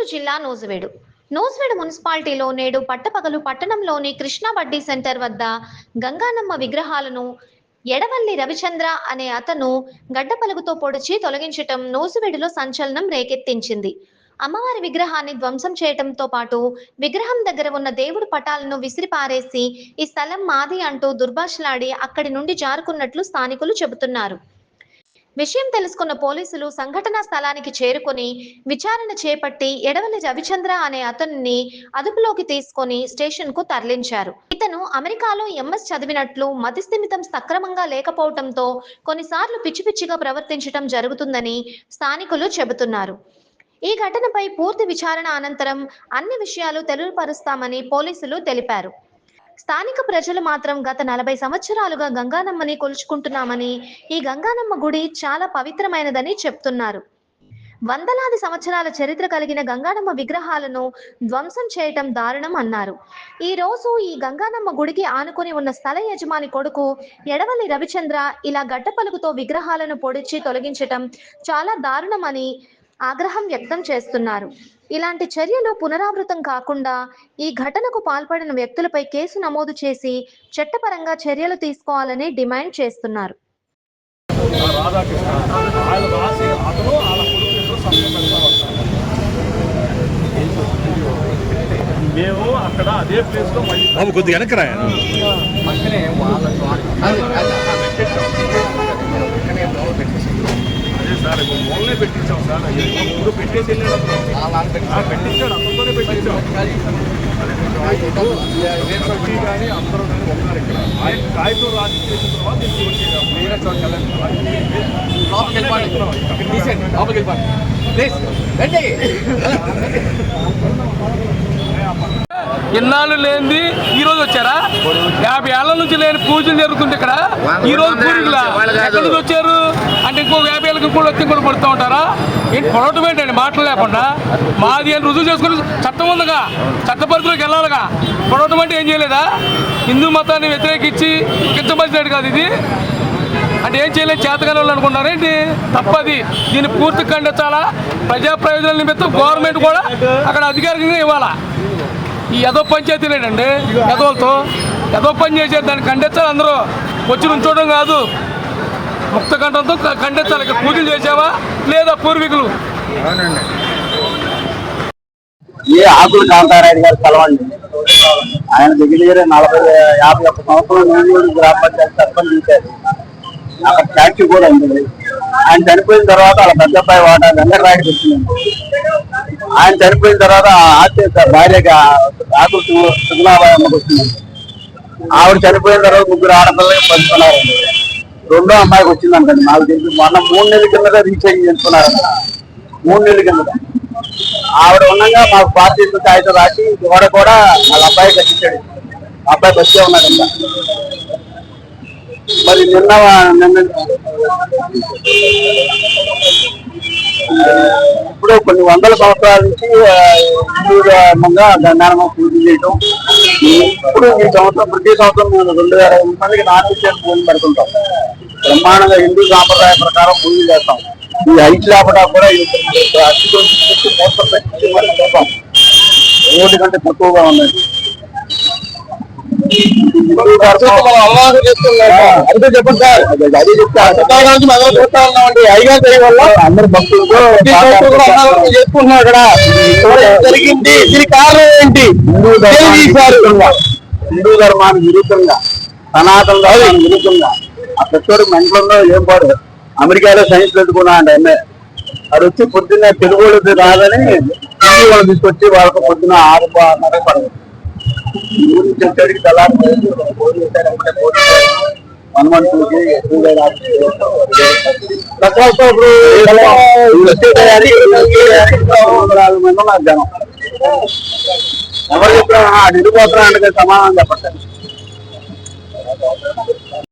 గుంటూరు జిల్లా నూజివీడు మున్సిపాలిటీలో నేడు పట్టపగలు పట్టణంలోని కృష్ణా వడ్డీ సెంటర్ వద్ద గంగానమ్మ విగ్రహాలను ఎడవల్లి రవిచంద్ర అనే అతను గడ్డపలుగుతో పొడిచి తొలగించటం నూజివీడులో సంచలనం రేకెత్తించింది. అమ్మవారి విగ్రహాన్ని ధ్వంసం చేయటంతో పాటు విగ్రహం దగ్గర ఉన్న దేవుడి పటాలను విసిరిపారేసి ఈ స్థలం మాది అంటూ దుర్భాషలాడి అక్కడి నుండి జారుకున్నట్లు స్థానికులు చెబుతున్నారు. విషయం తెలుసుకున్న పోలీసులు సంఘటనా స్థలానికి చేరుకొని విచారణ చేపట్టి ఎడవల్లి రవిచంద్ర అనే అతన్ని అదుపులోకి తీసుకొని స్టేషన్ కు తరలించారు. ఇతను అమెరికాలో ఎంఎస్ చదివినట్లు మతిస్థిమితం సక్రమంగా లేకపోవడంతో కొన్నిసార్లు పిచ్చిపిచ్చిగా ప్రవర్తించడం జరుగుతుందని స్థానికులు చెబుతున్నారు. ఈ ఘటనపై పూర్తి విచారణ అనంతరం అన్ని విషయాలు తెలియపరుస్తామని పోలీసులు తెలిపారు. స్థానిక ప్రజలు మాత్రం గత 40 సంవత్సరాలుగా గంగానమ్మని కొలుచుకుంటున్నామని, ఈ గంగానమ్మ గుడి చాలా పవిత్రమైనదని చెప్తున్నారు. వందలాది సంవత్సరాల చరిత్ర కలిగిన గంగానమ్మ విగ్రహాలను ధ్వంసం చేయటం దారుణం అన్నారు. ఈ రోజు ఈ గంగానమ్మ గుడికి ఆనుకుని ఉన్న స్థల యజమాని కొడుకు ఎడవల్లి రవిచంద్ర ఇలా గడ్డపలుగుతో విగ్రహాలను పొడిచి తొలగించటం చాలా దారుణమని ఆగ్రహం వ్యక్తం చేస్తున్నారు. ఇలాంటి చర్యలు పునరావృతం కాకుండా ఈ ఘటనకు పాల్పడిన వ్యక్తులపై కేసు నమోదు చేసి చట్టపరంగా చర్యలు తీసుకోవాలని డిమాండ్ చేస్తున్నారు. మేము అక్కడ అదే ప్లేస్ లో కొద్దిగా వెనకరా అదే సార్ మూలనే పెట్టించాం సార్. ఇప్పుడు పెట్టేసి వెళ్ళేటప్పుడు పెట్టించాడు, అందరితోనే పెట్టించాం. కానీ అందరూ ఉన్నారు ఇక్కడ. కాగితం రాసి చేసిన తర్వాత ఇన్నాళ్ళు లేనిది ఈ రోజు వచ్చారా? 50 ఏళ్ల నుంచి లేని పూజలు జరుగుతుంది ఇక్కడ. ఈ రోజు పూజలు ఎక్కడి నుంచి వచ్చారు అంటే ఇంకో 50 ఏళ్ళకి కూడా వచ్చి కూడా పడుతూ ఉంటారా? ఏంటి పొడవటం ఏంటండి? మాటలు లేకుండా మాది అని రుజువు చేసుకుని చట్టం ఉందిగా, చట్ట పరిధిలోకి వెళ్ళాలిగా. పొడవటం అంటే ఏం చేయలేదా? హిందూ మతాన్ని వ్యతిరేకించి కించపరిచినట్టు కాదు ఇది. అంటే ఏం చేయలేదు, చేతగానే వాళ్ళు అనుకుంటారేంటి? తప్పది. దీన్ని పూర్తి ఖండించాలా. ప్రజా ప్రయోజనాల నిమిత్తం గవర్నమెంట్ కూడా అక్కడ అధికారికంగా ఇవ్వాలా. ఈ ఏదో పంచాయతీ లేదండి, ఎదోలతో ఏదో పని చేసేది. దాన్ని ఖండించాలి. అందరూ వచ్చి ఉంచోవడం కాదు, ముక్త కంఠంతో ఖండించాలి. ఇక్కడ పూజలు చేసావా లేదా పూర్వీకులు? ఏ ఆకులు కాంతారాయుడు గారు కలవండి. ఆయన దగ్గర 51 సంవత్సరాలు గ్రామ పంచాయతీ సర్పంచ్ చేశారు. అక్కడ ఫ్యాక్టరీ కూడా ఉంది. ఆయన చనిపోయిన తర్వాత వాళ్ళ పెద్ద అబ్బాయి వాటా వెంకటరాయుడికి వచ్చింది. ఆయన చనిపోయిన తర్వాత భార్యగా ఆకులు సుగుణాబాయమ్మకి వచ్చింది. ఆవిడ చనిపోయిన తర్వాత 3 ఆడపిల్లలకి పంచుకున్నారు. రెండో అమ్మాయికి వచ్చిందంటండి. నాకు తెలిసి మొన్న 3 నెలల కింద రీఛార్జ్ చేసుకున్నారంట. 3 నెలల కింద ఆవిడ ఉండగా మాకు పార్టీ కాగితం రాసి గోడ కూడా వాళ్ళ అబ్బాయి కట్టించాడు. అబ్బాయి బస్సే ఉన్నాడంట. మరి నిన్న ఇప్పుడు కొన్ని వందల సంవత్సరాల నుంచి హిందూ ధర్మంగా గంగానమ్మ పూజ చేయటం. ఇప్పుడు ఈ సంవత్సరం ప్రతి సంవత్సరం మేము 2005 మందికి నాన్-వెజ్ పూజలు పెడుతుంటాం. బ్రహ్మాండంగా హిందూ సాంప్రదాయ ప్రకారం పూజలు చేస్తాం. ఈ హైట్ లేపడా కూడా రోడ్డు కంటే తక్కువగా ఉన్నది. అదే చెప్పండి సార్. అదే చెప్తామండి. అయ్యగా వల్ల అందరు భక్తులతో చేసుకుంటున్నారు. ఇక్కడ జరిగింది దీని కారణం ఏంటి? హిందూ ధర్మానికి విరుద్ధంగా, సనాతన ధర్మానికి విరుద్ధంగా ఆ పెద్దోడు మెంట్లో ఏం పాడు అమెరికాలో సైన్స్ చదువుకున్నా అంటే ఎంఏ. అది వచ్చి పొద్దున్న తెలుగు వాళ్ళు రాదని హిందీ వాళ్ళు తీసుకొచ్చి వాళ్ళకు పొద్దున్న 6:30 పడదు. వచ్చేసరికి తెల్లారి హనుమంతుడికి జనం ఎవరు చెప్పినా అడిగిపోతున్నా అంటే సమాధానం చెప్పండి.